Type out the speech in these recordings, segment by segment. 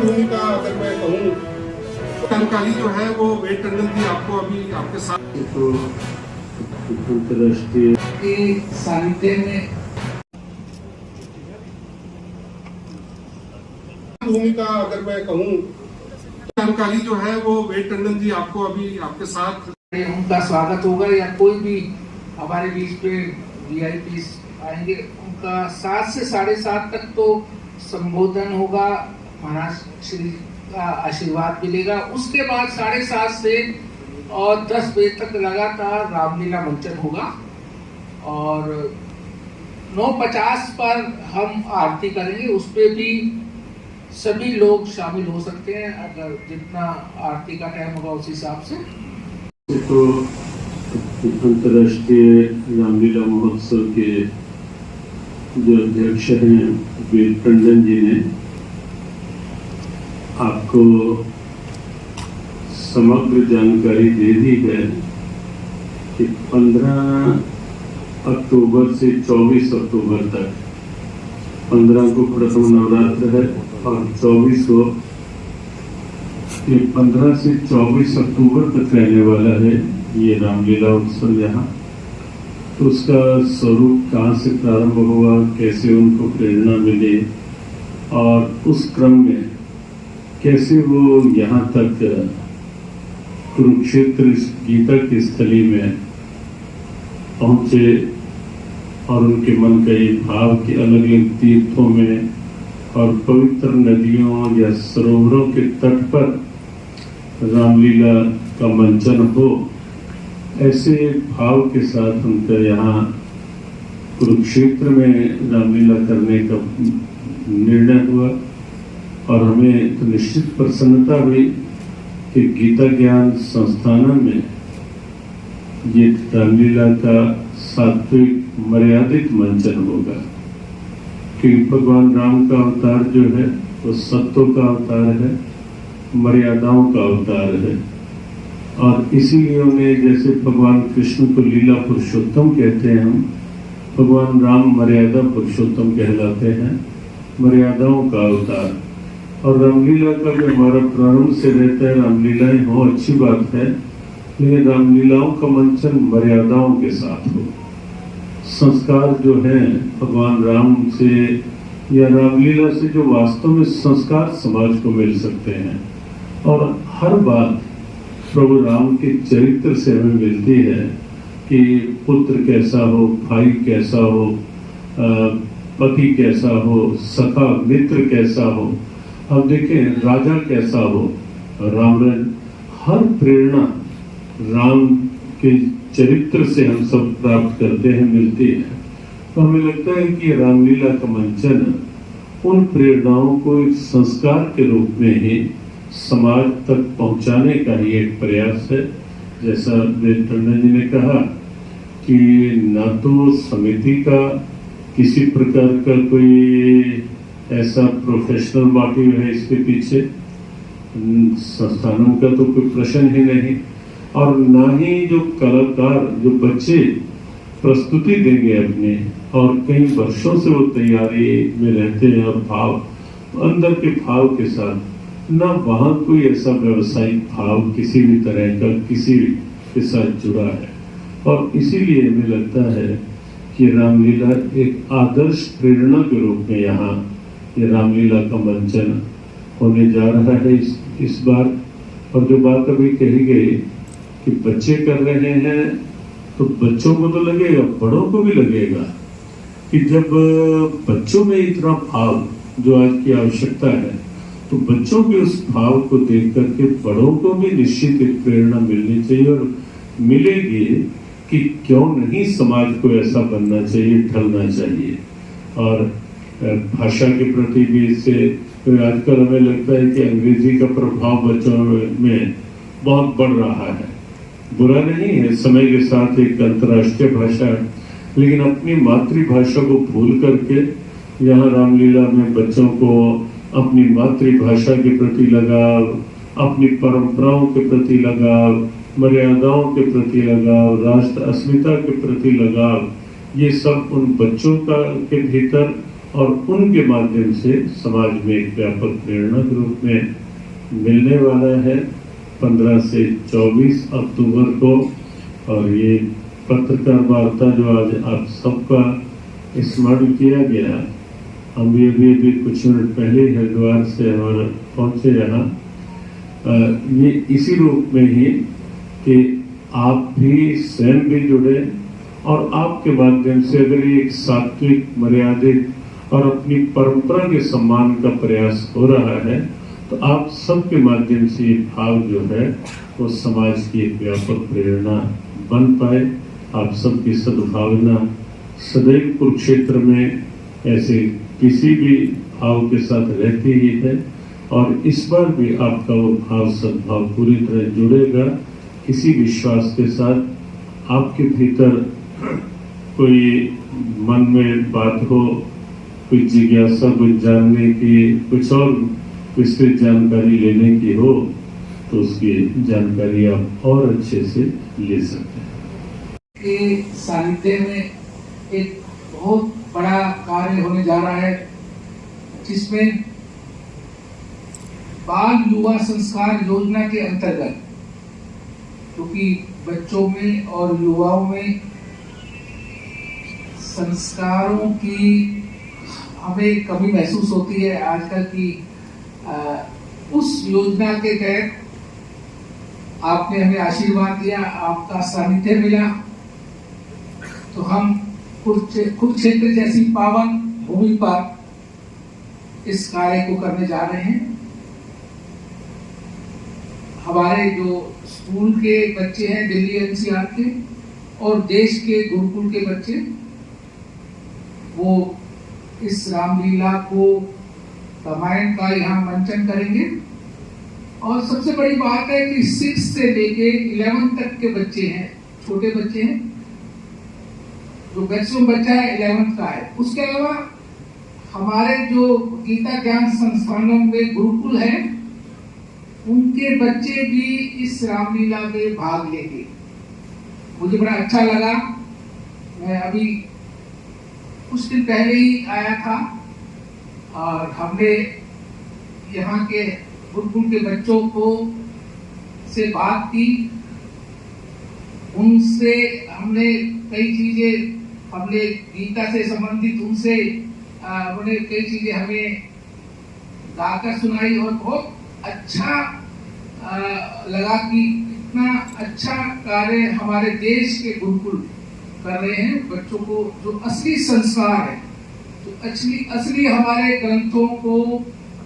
भूमिका अगर मैं कहूँ, जानकारी जो है वो वेद टंडन जी आपको अभी आपके साथ तो अंतर्राष्ट्रीय साहित्य में भूमिका अगर मैं कहूँ, जानकारी जो है वो वेद टंडन जी आपको अभी आपके साथ उनका स्वागत होगा या कोई भी हमारे बीच पे वीआईपी आएंगे, उनका 7 से 7:30 तक तो संबोधन होगा, महाराज श्री का आशीर्वाद मिलेगा। उसके बाद 7:30 से और 10 बजे तक लगातार रामलीला मंचन होगा और 9:50 पर हम आरती करेंगे। उस पर भी सभी लोग शामिल हो सकते हैं, अगर जितना आरती का टाइम होगा उस हिसाब से। तो अंतर्राष्ट्रीय रामलीला महोत्सव के जो अध्यक्ष हैं वेद टंडन जी ने आपको समग्र जानकारी दे दी है कि 15 अक्टूबर से 24 अक्टूबर तक, 15 को प्रथम नवरात्र है और 24 को 15 से 24 अक्टूबर तक रहने वाला है ये रामलीला उत्सव यहाँ। तो उसका स्वरूप कहाँ से प्रारंभ हुआ, कैसे उनको प्रेरणा मिली और उस क्रम में कैसे वो यहाँ तक कुरुक्षेत्र गीता की स्थली में पहुँचे और उनके मन का ये भाव कि अलग अलग तीर्थों में और पवित्र नदियों या सरोवरों के तट पर रामलीला का मंचन हो, ऐसे भाव के साथ उनका यहाँ कुरुक्षेत्र में रामलीला करने का निर्णय हुआ। और हमें तो निश्चित प्रसन्नता हुई कि गीता ज्ञान संस्थान में ये रामलीला का सात्विक मर्यादित मंचन होगा, क्योंकि भगवान राम का अवतार जो है वो सत्व का अवतार है, मर्यादाओं का अवतार है। और इसीलिए उन्हें, जैसे भगवान कृष्ण को लीला पुरुषोत्तम कहते हैं, हम भगवान राम मर्यादा पुरुषोत्तम कहलाते हैं, मर्यादाओं का अवतार। और रामलीला का भी हमारा प्रारंभ से रहता है, रामलीलाएं हो अच्छी बात है, लेकिन रामलीलाओं का मंचन मर्यादाओं के साथ हो। संस्कार जो है भगवान राम से या रामलीला से जो वास्तव में संस्कार समाज को मिल सकते हैं, और हर बात प्रभु राम के चरित्र से हमें मिलती है कि पुत्र कैसा हो, भाई कैसा हो, पति कैसा हो, सखा मित्र कैसा हो, अब देखें राजा कैसा हो, रामरन। हर प्रेरणा राम के चरित्र से हम सब प्राप्त करते हैं, मिलती है। तो हमें लगता है कि रामलीला का मंचन उन प्रेरणाओं को एक संस्कार के रूप में ही समाज तक पहुंचाने का ही एक प्रयास है। जैसा वेद टंडन जी ने कहा कि न तो समिति का किसी प्रकार का कोई ऐसा प्रोफेशनल मोटिव है इसके पीछे, संस्थानों का तो कोई प्रश्न ही नहीं, और ना ही जो कलाकार, जो बच्चे प्रस्तुति देंगे अपने, और कई वर्षों से वो तैयारी में रहते हैं और भाव, अंदर के भाव के साथ, ना वहाँ कोई ऐसा व्यवसायिक भाव किसी भी तरह का किसी के साथ जुड़ा है। और इसीलिए हमें लगता है कि रामलीला एक आदर्श प्रेरणा के रूप में यहाँ ये रामलीला का मंचन होने जा रहा है इस बार। और जो बात अभी कही गई कि बच्चे कर रहे हैं, तो बच्चों को तो लगेगा, बड़ों को भी लगेगा कि जब बच्चों में इतना भाव जो आज की आवश्यकता है, तो बच्चों के उस भाव को देख करके बड़ों को भी निश्चित एक प्रेरणा मिलनी चाहिए, और मिलेगी कि क्यों नहीं समाज को ऐसा बनना चाहिए, ढलना चाहिए। और भाषा के प्रति भी इससे आजकल हमें लगता है कि अंग्रेजी का प्रभाव बच्चों में बहुत बढ़ रहा है। बुरा नहीं है, समय के साथ एक अंतर्राष्ट्रीय भाषा है, लेकिन अपनी मातृभाषा को भूल करके यहाँ रामलीला में बच्चों को अपनी मातृभाषा के प्रति लगाव, अपनी परंपराओं के प्रति लगाव, मर्यादाओं के प्रति लगाव, राष्ट्र अस्मिता के प्रति लगाव, ये सब उन बच्चों का के भीतर और उनके माध्यम से समाज में एक व्यापक प्रेरणा के रूप में मिलने वाला है 15 से 24 अक्टूबर को। और ये पत्रकार वार्ता जो आज आप सबका स्मरण किया गया, हम भी अभी कुछ मिनट पहले हरिद्वार से हमारा पहुंचे यहाँ, ये इसी रूप में ही कि आप भी स्वयं भी जुड़े और आपके माध्यम से अगर ये एक सात्विक, मर्यादित और अपनी परंपरा के सम्मान का प्रयास हो रहा है, तो आप सबके माध्यम से ये भाव जो है वो समाज की एक व्यापक प्रेरणा बन पाए। आप सबकी सद्भावना सदैव कुरुक्षेत्र में ऐसे किसी भी भाव के साथ रहती ही है, और इस बार भी आपका वो भाव सद्भाव पूरी तरह जुड़ेगा। इसी विश्वास के साथ आपके भीतर कोई मन में बात हो, कुछ जिज्ञासा, कुछ जानने की, कुछ और विस्तृत जानकारी लेने की हो, तो उसकी जानकारी आप और अच्छे से ले सकते हैं। के सानिध्य में एक बहुत बड़ा कार्य होने जा रहा है, जिसमें बाल युवा संस्कार योजना के अंतर्गत, क्योंकि बच्चों में और युवाओं में संस्कारों की हमें कमी महसूस होती है आजकल की, उस योजना के तहत आपने हमें आशीर्वाद दिया, आपका सानिध्य मिला, तो हम कुरुक्षेत्र जैसी पावन भूमि पर इस कार्य को करने जा रहे हैं। हमारे जो स्कूल के बच्चे हैं दिल्ली एनसीआर के और देश के गुरुकुल के बच्चे, वो इस रामलीला को रामायण का यहाँ मंचन करेंगे। और सबसे बड़ी बात है कि 6 से लेके 11 तक के बच्चे हैं, छोटे बच्चे हैं, जो मैक्सिमम बच्चा है 11th का है। उसके अलावा हमारे जो गीता ज्ञान संस्थानों में गुरुकुल है, उनके बच्चे भी इस रामलीला में भाग लेंगे। मुझे बड़ा अच्छा लगा, मैं अभी कुछ दिन पहले ही आया था और हमने यहाँ के गुरुकुल के बच्चों को से बात की, उनसे हमने कई चीजें, हमने गीता से संबंधित उनसे उन्होंने कई चीजें हमें गाकर सुनाई और बहुत अच्छा लगा कि इतना अच्छा कार्य हमारे देश के गुरुकुल कर रहे हैं। बच्चों को जो असली संस्कार है, जो असली हमारे ग्रंथों को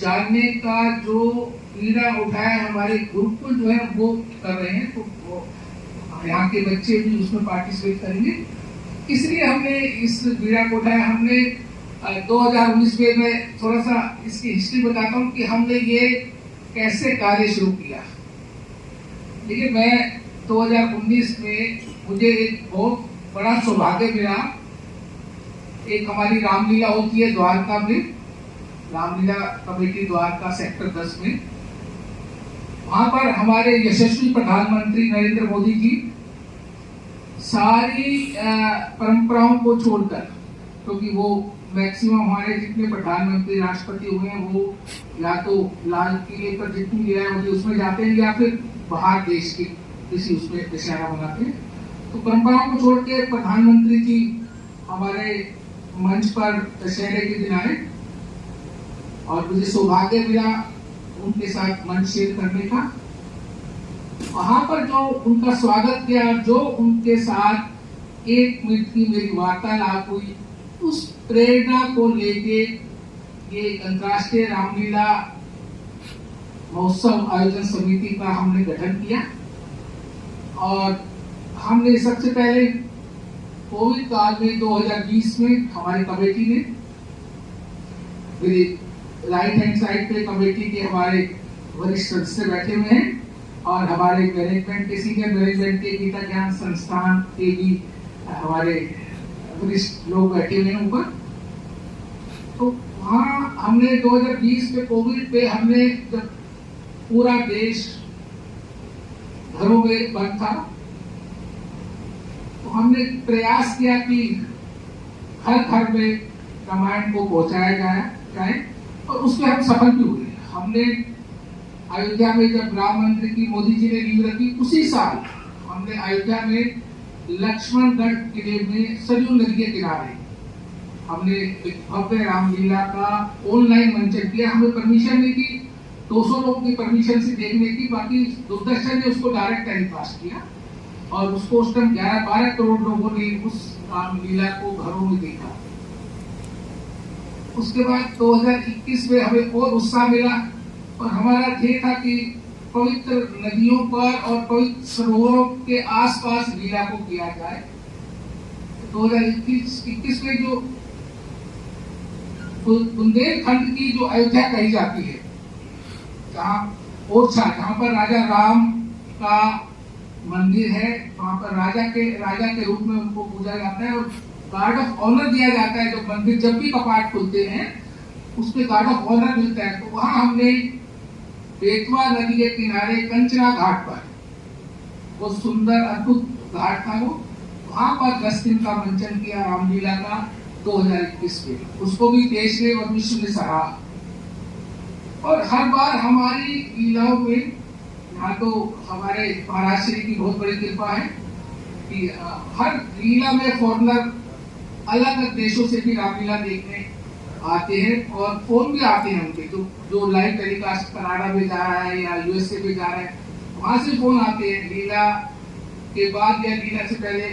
जानने का जो पीड़ा उठाया हमारे गुरुकुल जो है वो कर रहे हैं, तो यहाँ के बच्चे भी उसमें पार्टिसिपेट करेंगे। इसलिए हमने इस पीड़ा को उठाया। हमने 2019 में, मैं थोड़ा सा इसकी हिस्ट्री बताता हूँ कि हमने ये कैसे कार्य शुरू किया। देखिए, मैं 2019 में मुझे एक बहुत बड़ा सौभाग्य मिला। एक हमारी रामलीला होती है द्वारका में, रामलीला कमेटी द्वारका सेक्टर 10 में, वहां पर हमारे यशस्वी प्रधानमंत्री नरेंद्र मोदी जी सारी परंपराओं को छोड़कर, क्योंकि वो मैक्सिमम हमारे जितने प्रधानमंत्री राष्ट्रपति हुए हैं वो या तो लाल किले पर जितनी लीलाएं होती है उसमें जाते हैं या फिर बाहर देश के किसी उसमें दशहरा मनाते हैं। तो परंपराओं को छोड़ के प्रधानमंत्री जी हमारे मंच पर दशहरे के दिन आए और मुझे सौभाग्य मिला उनके साथ मंच शेयर करने का। वहां पर जो उनका स्वागत किया, जो उनके साथ 1 मिनट की मेरी वार्तालाप हुई, उस प्रेरणा को लेके ये अंतर्राष्ट्रीय रामलीला महोत्सव आयोजन समिति का हमने गठन किया। और हमने सबसे पहले कोविड काल में 2020 में हमारी कमेटी ने, मेरी राइट हैंड साइड पे कमेटी के हमारे वरिष्ठ सदस्य बैठे हुए हैं और हमारे मैनेजमेंट के, सीनियर मैनेजमेंट के, गीता ज्ञान संस्थान के भी हमारे वरिष्ठ लोग बैठे हुए हैं ऊपर। तो वहाँ हमने 2020 में कोविड पे हमने, जब पूरा देश घरों में बंद था, तो हमने प्रयास किया कि हर घर में रामायण को पहुंचाया जाए और उसमें हम सफल भी हुए। हमने अयोध्या में जब राम मंदिर की मोदी जी ने नींव रखी, उसी साल हमने अयोध्या में लक्ष्मणगढ़ किले में सरयू नदी के किनारे हमने एक भव्य रामलीला का ऑनलाइन मंचन किया। हमें परमिशन नहीं थी, 200 लोगों की परमिशन से देखने की, बाकी दूरदर्शन ने उसको डायरेक्ट टेलीकास्ट किया और उसको उस टाइम 11-12 करोड़ लोगों ने उस रामलीला को घरों में देखा। उसके बाद 2021 में हमें और उत्साह मिला और हमारा ध्येय था कि पवित्र नदियों पर और पवित्र सरोवरों के आसपास लीला को किया जाए। 2021 में जो बुंदेलखंड की जो अयोध्या कही जाती है, जहाँ ओरछा, जहाँ पर राजा राम का मंदिर है, वहां पर राजा के रूप में उनको पूजा जाता है और गार्ड ऑफ ऑनर दिया जाता है। जब मंदिर जब भी कपाट खुलते हैं उसमें गार्ड ऑफ ऑनर मिलता है। तो वहां हमने बेतवा नदी के किनारे कंचना घाट पर, वो सुंदर अद्भुत घाट था, वो वहां पर 10 दिन का मंचन किया रामलीला का 2021 में। उसको भी देश ने और विश्व ने सराहा। और हर बार हमारी लीलाओं में, यहाँ तो हमारे महाराज श्री की बहुत बड़ी कृपा है कि हर लीला में फॉरनर अलग अलग देशों से भी रामलीला देखने आते हैं और फोन भी आते हैं उनके, जो लाइव टेलीकास्ट कनाडा में जा रहा है या यूएसए में जा रहा है, वहां से फोन आते हैं लीला के बाद या लीला से पहले।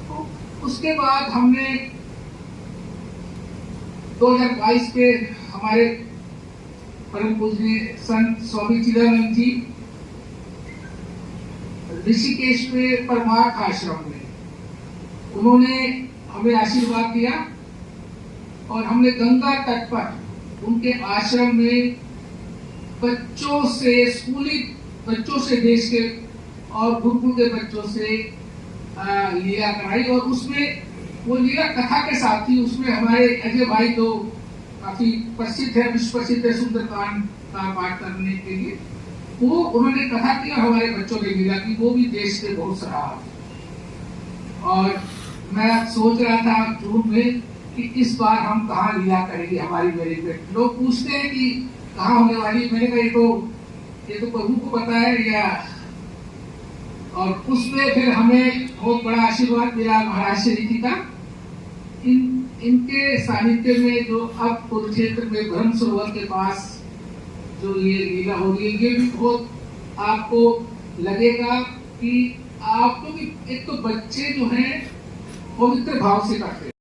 तो उसके बाद हमने 2022 के हमारे परम पूज्य संत स्वामी चिदानंद जी ऋषिकेश में परमार्थ आश्रम में उन्होंने हमें आशीर्वाद दिया और हमने गंगा तट पर उनके आश्रम में बच्चों से, स्कूली बच्चों से, देश के और गुरुकुल के बच्चों से लीला कराई। और उसमें वो लीला कथा के साथ थी। उसमें हमारे अजय भाई जो काफी प्रसिद्ध है, विश्व प्रसिद्ध है सुंदरकांड का पाठ करने के लिए, वो उन्होंने कथा की और हमारे बच्चों ने लीला की, वो भी देश के बहुत सराहा। और मैं सोच रहा था जून में कि इस बार हम कहाँ लीला करेंगे हमारी मेरी पे। लोग पूछते हैं कि कहाँ होने वाली, मैंने कहा ये तो प्रभु को पता है या। और उसमें फिर हमें बहुत बड़ा आशीर्वाद मिला महाराज श्री जी का। इनके सानिध्य में जो अब कुरुक्षेत्र में ब्रह्म सरोवर के पास जो ये लीला होगी, ये भी बहुत आपको लगेगा कि आपको भी, एक तो बच्चे जो हैं पवित्र भाव से करते हैं।